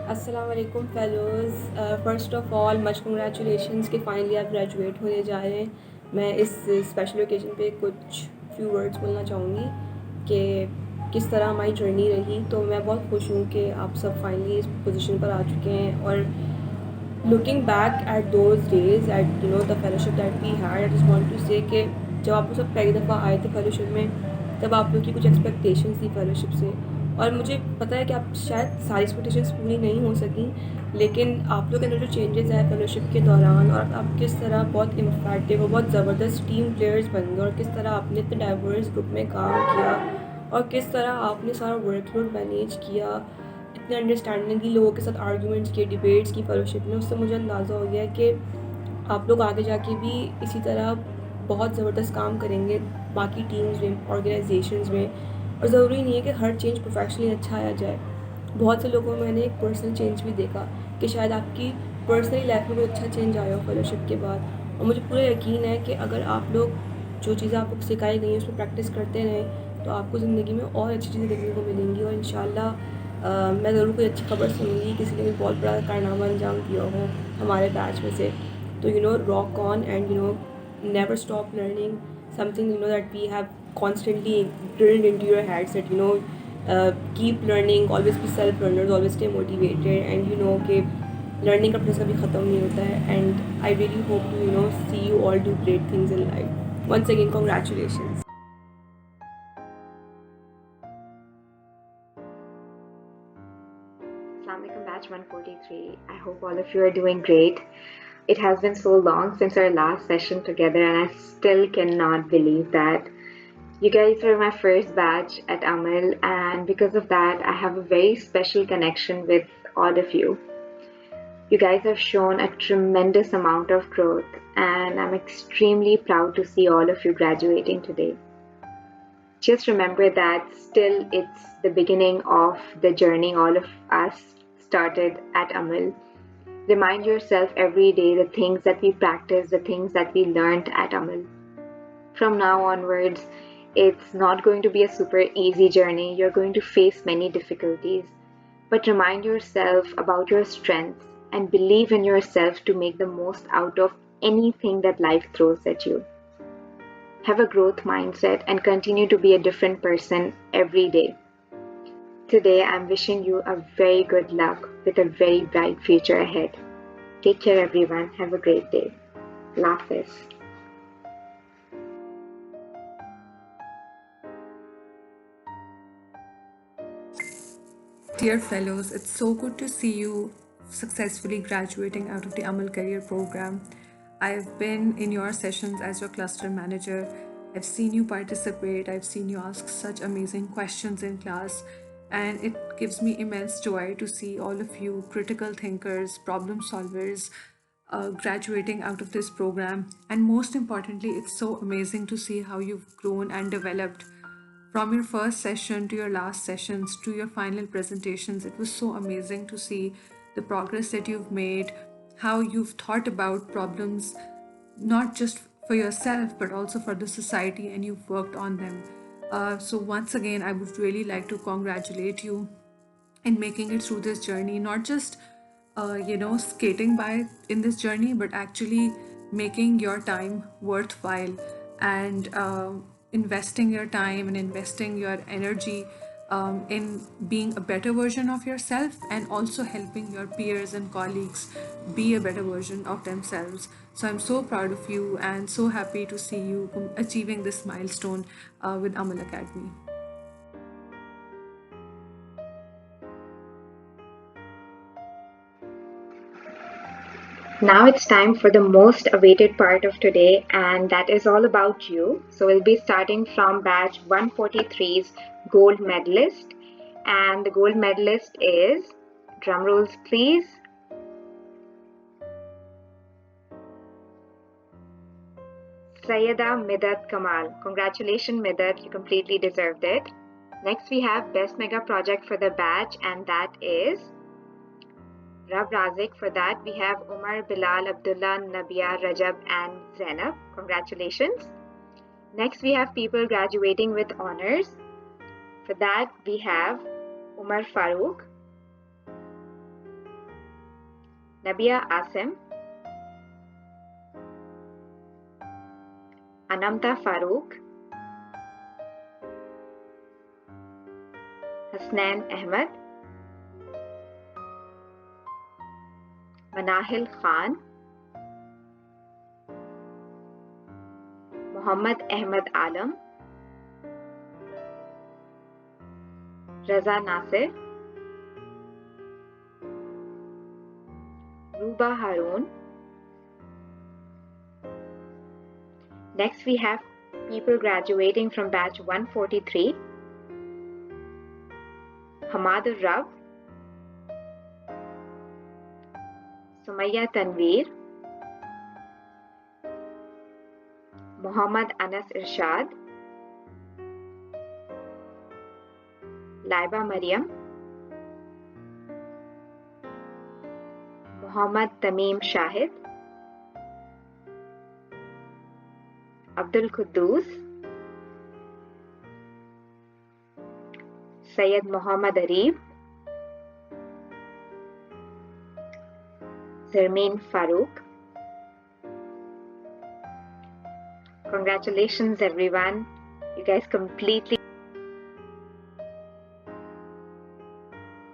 السلام علیکم fellows. First of all much congratulations کہ فائنلی آپ گریجویٹ ہونے جا رہے ہیں. میں اس اسپیشل اوکیزن پہ کچھ فیو ورڈس بولنا چاہوں گی کہ کس طرح ہماری جرنی رہی. تو میں بہت خوش ہوں کہ آپ سب فائنلی اس پوزیشن پر آ چکے ہیں. اور looking back at those days at the fellowship that we had, I just want to say کہ جب آپ سب پہلی دفعہ آئے تھے فیلوشپ میں, تب آپ لوگ کی کچھ ایکسپیکٹیشنس تھی فیلوشپ سے. اور مجھے پتہ ہے کہ آپ شاید ساری ایکسپیکٹیشنس پوری نہیں ہو سکیں, لیکن آپ لوگ کے اندر جو چینجز آئے فیلوشپ کے دوران, اور آپ کس طرح بہت امپیکٹیو اور بہت زبردست ٹیم پلیئرز بن گئے, اور کس طرح آپ نے اتنے ڈائیورس گروپ میں کام کیا, اور کس طرح آپ نے سارا ورک لوڈ مینیج کیا, اتنے انڈرسٹینڈنگلی لوگوں کے ساتھ آرگیومنٹس کیے, ڈبیٹس کی فیلوشپ میں. اس سے مجھے اندازہ ہو گیا کہ آپ لوگ آگے جا کے بھی اسی طرح بہت زبردست کام کریں گے باقی ٹیمز میں, آرگنائزیشنز میں. اور ضروری نہیں ہے کہ ہر چینج پروفیشنلی اچھا آیا جائے. بہت سے لوگوں میں نے ایک پرسنل چینج بھی دیکھا کہ شاید آپ کی پرسنلی لائف میں کوئی اچھا چینج آیا ہو فیلوشپ کے بعد. اور مجھے پورا یقین ہے کہ اگر آپ لوگ جو چیزیں آپ کو سکھائی گئی ہیں اس میں پریکٹس کرتے رہیں تو آپ کو زندگی میں اور اچھی چیزیں دیکھنے کو ملیں گی. اور انشاءاللہ میں ضرور کوئی اچھی خبر سنوں گی, کسی نے بھی بہت بڑا کارنامہ انجام دیا ہو ہمارے بیچ میں سے. تو rock on and never stop learning something that we have constantly drilled into your heads that keep learning, always be self learners, always stay motivated, and کہ learning کا process کبھی ختم نہیں ہوتا ہے. And I really hope to see you all do great things in life. Once again, congratulations. Assalamualaikum batch 143. I hope all of you are doing great. It has been so long since our last session together, and I still cannot believe that. You guys are my first batch at Amal, and because of that, I have a very special connection with all of you. You guys have shown a tremendous amount of growth, and I'm extremely proud to see all of you graduating today. Just remember that still it's the beginning of the journey all of us started at Amal. Remind yourself every day the things that we practice, the things that we learned at Amal. From now onwards, it's not going to be a super easy journey. You're going to face many difficulties. But remind yourself about your strengths and believe in yourself to make the most out of anything that life throws at you. Have a growth mindset and continue to be a different person every day. Today, I'm wishing you a very good luck with a very bright future ahead. Take care, everyone. Have a great day. Allah Hafiz. Dear fellows, it's so good to see you successfully graduating out of the Amal Career Program. I've been in your sessions as your cluster manager. I've seen you participate. I've seen you ask such amazing questions in class. And it gives me immense joy to see all of you critical thinkers, problem solvers, graduating out of this program. And most importantly, it's so amazing to see how you've grown and developed from your first session to your last sessions to your final presentations. It was so amazing to see the progress that you've made, how you've thought about problems, not just for yourself, but also for the society, and you've worked on them. So once again, I would really like to congratulate you in making it through this journey, not just skating by in this journey, but actually making your time worthwhile and investing your time and investing your energy in being a better version of yourself, and also helping your peers and colleagues be a better version of themselves. So I'm so proud of you and so happy to see you achieving this milestone with Amal Academy. Now it's time for the most awaited part of today, and that is all about you. So we'll be starting from batch 143's gold medalist, and the gold medalist is, drum rolls please, Sayyeda Midat Kamal. Congratulations Midat, you completely deserved it. Next we have best mega project for the batch, and that is Rab Razik. For that, we have Umar, Bilal, Abdullah, Nabia, Rajab, and Zainab. Congratulations. Next, we have people graduating with honors. For that, we have Umar Farooq. Nabia Asim, Anamta Farooq, Hasnain Ahmed, Manahil Khan, Muhammad Ahmed Alam, Raza Nasir, Ruba Haroon. Next we have people graduating from batch 143. Hamad Rab, Sumaya Tanveer, Muhammad Anas Irshad, Laiba Mariam, Muhammad Tamim Shahid, Abdul Quddus, Syed Muhammad Arif, Zarmeen Farooq. Congratulations everyone. You guys completely